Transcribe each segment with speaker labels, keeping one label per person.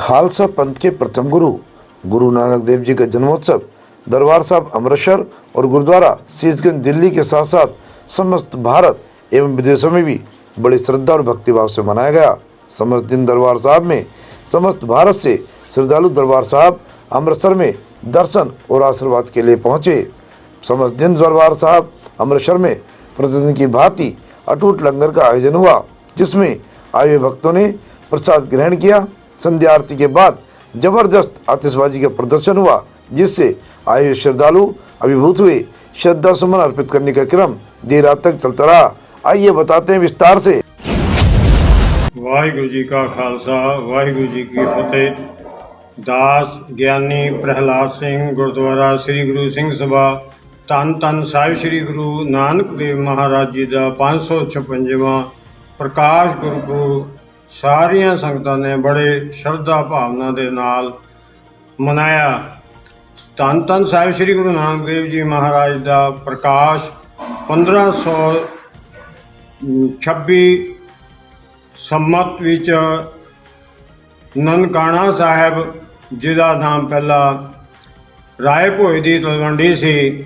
Speaker 1: खालसा पंथ के प्रथम गुरु गुरु नानक देव जी का जन्मोत्सव दरबार साहब अमृतसर और गुरुद्वारा शीशगंज दिल्ली के साथ साथ समस्त भारत एवं विदेशों में भी बड़ी श्रद्धा और भक्तिभाव से मनाया गया। समस्त दिन दरबार साहब में समस्त भारत से श्रद्धालु दरबार साहब अमृतसर में दर्शन और आशीर्वाद के लिए पहुँचे। समस्त दिन दरबार साहब अमृतसर में प्रतिदिन की भांति अटूट लंगर का आयोजन हुआ, जिसमें आए हुए भक्तों ने प्रसाद ग्रहण किया। संध्या आरती के बाद जबरदस्त आतिशबाजी का प्रदर्शन हुआ, जिससे आए हुए श्रद्धालु अभिभूत हुए। श्रद्धा सुमन अर्पित करने का क्रम देर रात तक चलता रहा। आइए बताते हैं विस्तार से।
Speaker 2: वाहिगुरु जी का खालसा वाहिगुरु जी की फतेह। दास ਗਿਆਨੀ प्रहलाद सिंह गुरुद्वारा श्री गुरु सिंह सभा ਧੰਨ ਧੰਨ ਸਾਹਿਬ श्री गुरु नानक देव महाराज जी का 556वां प्रकाश गुरपुरब सारिया संगतां ने बड़े श्रद्धा भावना के नाल मनाया। ਧੰਨ ਧੰਨ ਸਾਹਿਬ श्री गुरु नानक देव जी महाराज का प्रकाश 1526 संमत विच ननकाना साहब जिहदा नाम पहला राय भोए की तलवंडी सी,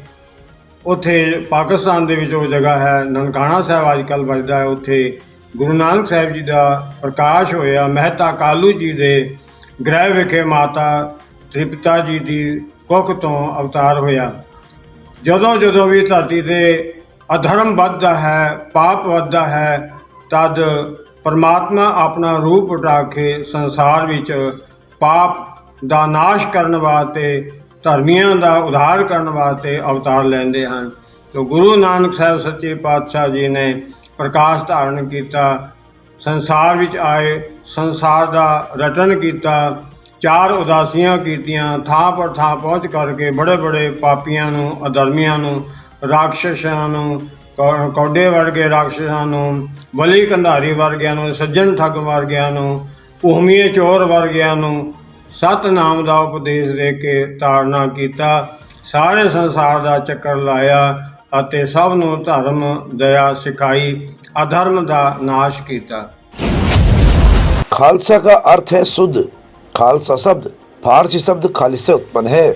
Speaker 2: उत्थे पाकिस्तान दे विच वो जगह है ननकाना साहब अजकल बजदा है। उत्थे गुरु नानक साहब जी का प्रकाश होया। महता कालू जी के गृह विखे माता त्रिपिता जी की कुख तो अवतार होया। जदों जदों भी धरती से अधर्म बढ़ता है, पाप बढ़ता है, तद परमात्मा अपना रूप उठा के संसार विच पाप का नाश करने वास्ते धर्मियों का उद्धार करने वास्ते अवतार लेंदे हैं। तो गुरु नानक साहब सच्चे पातशाह जी ने प्रकाश धारण किया, संसार विच आए, संसार का रटन किया, 4 उदासियां कीतियां, थां पर थां पहुँच करके बड़े बड़े पापियां नूं, अधर्मियां नूं, राक्षसां नूं, कौडे वर्गे राक्षसां नूं, बली कंधारी वर्गियां नूं, सज्जन ठग वर्गियां नूं, भूमीए चोर वर्गियां नूं सतनाम का उपदेश दे के ताड़ना किया। सारे संसार का चक्कर लाया अते सब नूं धर्म दया सिखाई, अधर्म का नाश किया।
Speaker 1: खालसा का अर्थ है शुद्ध। खालसा शब्द फारसी शब्द खालिस से उत्पन्न है।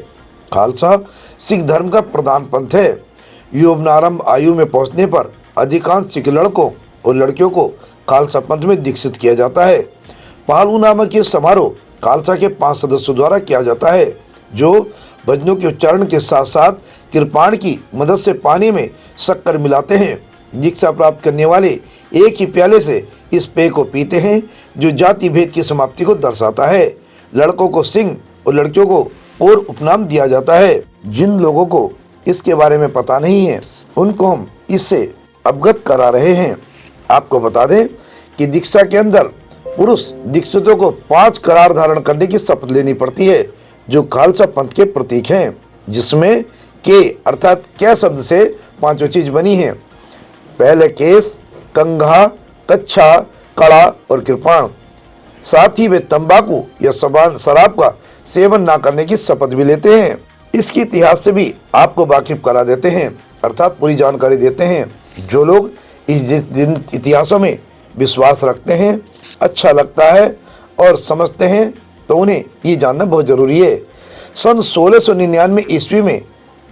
Speaker 1: खालसा सिख धर्म का प्रधान पंथ है। यौवनारंभ आयु में पहुंचने पर अधिकांश सिख लड़कों और लड़कियों को खालसा पंथ में दीक्षित किया जाता है। पालू नामक ये समारोह खालसा के 5 सदस्यों द्वारा किया जाता है, जो भजनों के उच्चारण के साथ साथ कृपाण की मदद से पानी में शक्कर मिलाते हैं। दीक्षा प्राप्त करने वाले एक ही प्याले से इस पेय को पीते हैं, जो जाति भेद की समाप्ति को दर्शाता है। लड़कों को सिंह और लड़कियों को और उपनाम दिया जाता है। जिन लोगों को इसके बारे में पता नहीं है, उनको हम इससे अवगत करा रहे हैं। आपको बता दें कि दीक्षा के अंदर पुरुष दीक्षितों को 5 करार धारण करने की शपथ लेनी पड़ती है, जो खालसा पंथ के प्रतीक हैं, जिसमें के अर्थात क्या शब्द से 5 चीज बनी है। पहले केस, कंघा, कच्छा, कड़ा और कृपाण। साथ ही वे तंबाकू या शराब का सेवन ना करने की शपथ भी लेते हैं। इसके इतिहास से भी आपको वाकिफ करा देते हैं, अर्थात पूरी जानकारी देते हैं। जो लोग इस जिन इतिहासों में विश्वास रखते हैं, अच्छा लगता है और समझते हैं, तो उन्हें ये जानना बहुत ज़रूरी है। सन 1699 ईस्वी में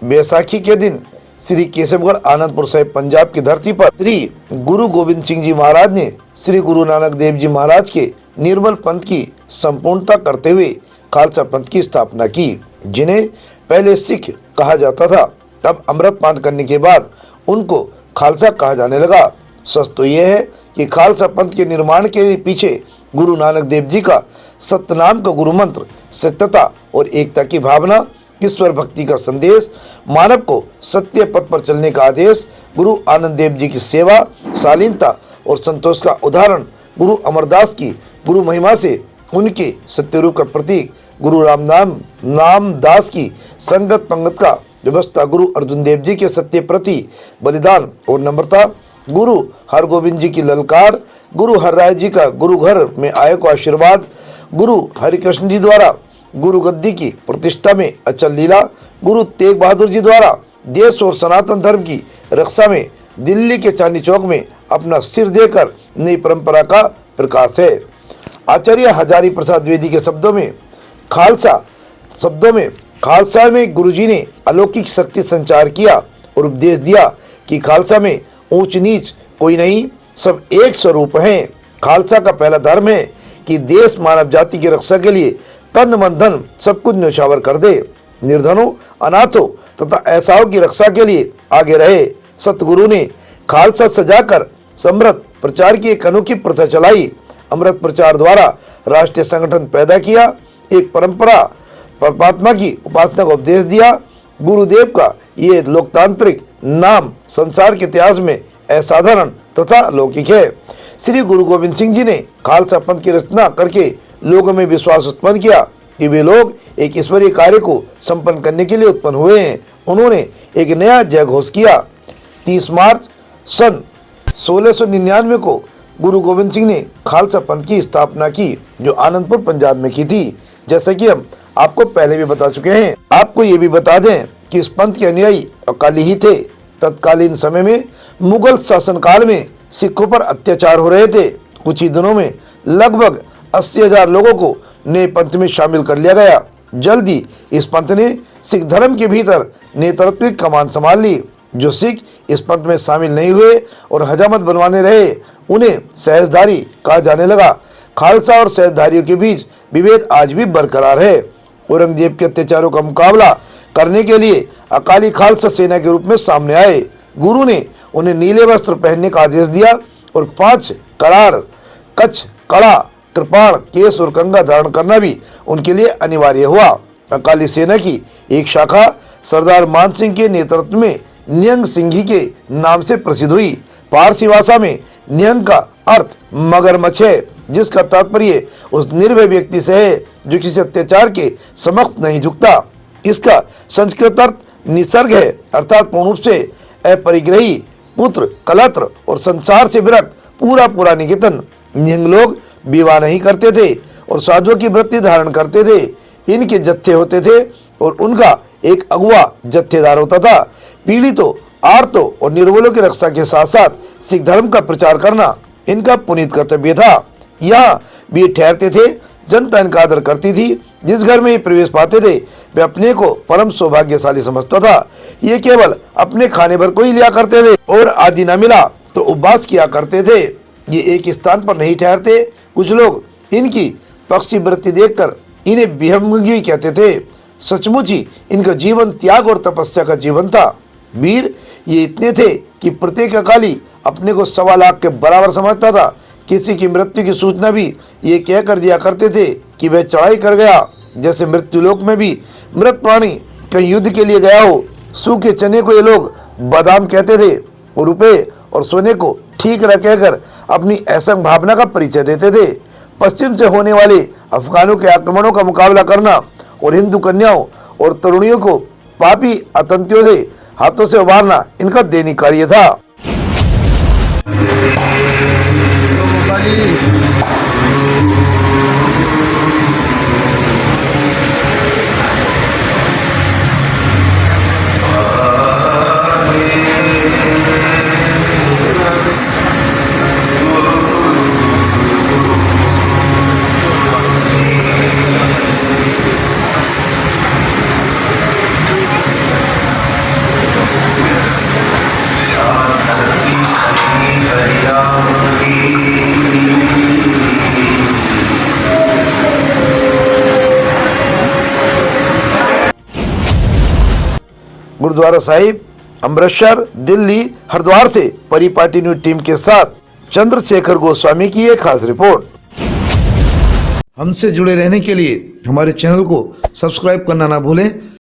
Speaker 1: बैसाखी के दिन श्री केशवगढ़ आनंदपुर साहिब पंजाब की धरती पर श्री गुरु गोविंद सिंह जी महाराज ने श्री गुरु नानक देव जी महाराज के निर्मल पंथ की संपूर्णता करते हुए खालसा पंथ की स्थापना की, जिन्हें पहले सिख कहा जाता था। तब अमृतपान करने के बाद उनको खालसा कहा जाने लगा। सच तो यह है कि खालसा पंथ के निर्माण के पीछे गुरु नानक देव जी का सतनाम का गुरु मंत्र, सत्यता और एकता की भावना, ईश्वर भक्ति का संदेश, मानव को सत्य पथ पर चलने का आदेश, गुरु आनंद देव जी की सेवा, शालीनता और संतोष का उदाहरण, गुरु अमरदास की गुरु महिमा से उनके सत्य रूप का प्रतीक, गुरु नामदास की संगत पंगत का व्यवस्था, गुरु अर्जुन देव जी के सत्य प्रति बलिदान और नम्रता, गुरु हरगोविंद जी की ललकार, गुरु हरराय जी का गुरु घर में आए को आशीर्वाद, गुरु हरिकृष्ण जी द्वारा गुरु गद्दी की प्रतिष्ठा में अचल लीला, गुरु तेग बहादुर जी द्वारा देश और सनातन धर्म की रक्षा में दिल्ली के चांदनी चौक में अपना सिर देकर नई परंपरा का प्रकाश है। आचार्य हजारी प्रसाद द्विवेदी के शब्दों में खालसा में गुरुजी ने अलौकिक शक्ति संचार किया और उपदेश दिया कि खालसा में ऊंच नीच कोई नहीं, सब एक स्वरूप हैं। खालसा का पहला धर्म है कि देश मानव जाति की रक्षा के लिए तन मन धन सब कुछ न्यौछावर कर दे, निर्धनों, अनाथों तथा ऐसाओं की रक्षा के लिए आगे रहे। सतगुरु ने खालसा सजाकर समृत प्रचार की एक अनोखी प्रथा चलाई। अमृत प्रचार द्वारा राष्ट्रीय संगठन पैदा किया, एक परंपरा परमात्मा की उपासना का उपदेश दिया। गुरुदेव का ये लोकतांत्रिक नाम संसार के इतिहास में असाधारण तथा अलौकिक है। श्री गुरु गोविंद सिंह जी ने खालसा पंथ की रचना करके लोगों में विश्वास उत्पन्न किया कि वे लोग एक ईश्वरीय कार्य को संपन्न करने के लिए उत्पन्न हुए हैं। उन्होंने एक नया जय घोष किया। 30 मार्च सन 1699 को गुरु गोविंद सिंह ने खालसा पंथ की स्थापना की, जो आनंदपुर पंजाब में की थी। जैसा कि हम आपको पहले भी बता चुके हैं। आपको ये भी बता दें कि इस पंथ के अनुयायी अकाली ही थे। तत्कालीन समय में मुगल शासनकाल में सिखों पर अत्याचार हो रहे थे। कुछ ही दिनों में लगभग 80,000 लोगों को नए पंथ में शामिल कर लिया गया। जल्दी इस पंथ ने सिख धर्म के भीतर नेतृत्व की कमान संभाल ली। जो सिख इस पंथ में शामिल नहीं हुए और हजामत बनवाने रहे, उन्हें सहजधारी कहा जाने लगा। खालसा और सहजधारियों के बीच विभेद आज भी बरकरार है। औरंगजेब के अत्याचारों का मुकाबला करने के लिए अकाली खालसा सेना के रूप में सामने आए। गुरु ने उन्हें नीले वस्त्र पहनने का आदेश दिया और 5 करार, कच्छ, कड़ा, कृपाण, केस और कंगा धारण करना भी उनके लिए अनिवार्य हुआ। अकाली सेना की एक शाखा सरदार मान सिंह के नेतृत्व में निहंग सिंघी के नाम से प्रसिद्ध हुई। पारसी भाषा में निहंग का अर्थ मगरमच्छ है, जिसका तात्पर्य उस निर्भय व्यक्ति से है जो किसी अत्याचार के समक्ष नहीं झुकता। इसका संस्कृत अर्थ निसर्ग है, अर्थात पूर्ण रूप से अपरिग्रही, पुत्र, कलत्र और संसार से विरक्त पूरा निकेतन। निहंग लोग विवाह नहीं करते थे और साधुओं की वृत्ति धारण करते थे। इनके जत्थे होते थे और उनका एक अगुआ जत्थेदार होता था। पीड़ितों, आर्तों और निर्बलों की रक्षा के साथ साथ सिख धर्म का प्रचार करना इनका पुनीत कर्तव्य था। यहाँ भी ठहरते थे, जनता इनका आदर करती थी। जिस घर में ये प्रवेश पाते थे वे अपने को परम सौभाग्यशाली समझता था। ये केवल अपने खाने भर को ही लिया करते थे और आदि न मिला तो उपवास किया करते थे। ये एक स्थान पर नहीं ठहरते। कुछ लोग इनकी पक्षी वृत्ति देखकर इन्हें विहंगी कहते थे। सचमुच ही इनका जीवन त्याग और तपस्या का जीवन था। वीर ये इतने थे कि प्रत्येक अकाली अपने को 1.25 लाख के बराबर समझता था। किसी की मृत्यु की सूचना भी ये कह कर दिया करते थे कि वह चढ़ाई कर गया। जैसे मृत्युलोक में भी मृत प्राणी कहीं युद्ध के लिए गया हो। सूखे चने को ये लोग बादाम कहते थे और रुपए और सोने को ठीक रह कहकर अपनी असंग भावना का परिचय देते थे। पश्चिम से होने वाले अफगानों के आक्रमणों का मुकाबला करना और हिंदू कन्याओं और तरुणियों को पापी आतंकियों से हाथों से उबारना इनका दैनिक कार्य था। गुरुद्वारा साहिब, अमृतसर, दिल्ली, हरिद्वार से परिपाटी न्यूज टीम के साथ चंद्रशेखर गोस्वामी की एक खास रिपोर्ट। हमसे जुड़े रहने के लिए हमारे चैनल को सब्सक्राइब करना ना भूलें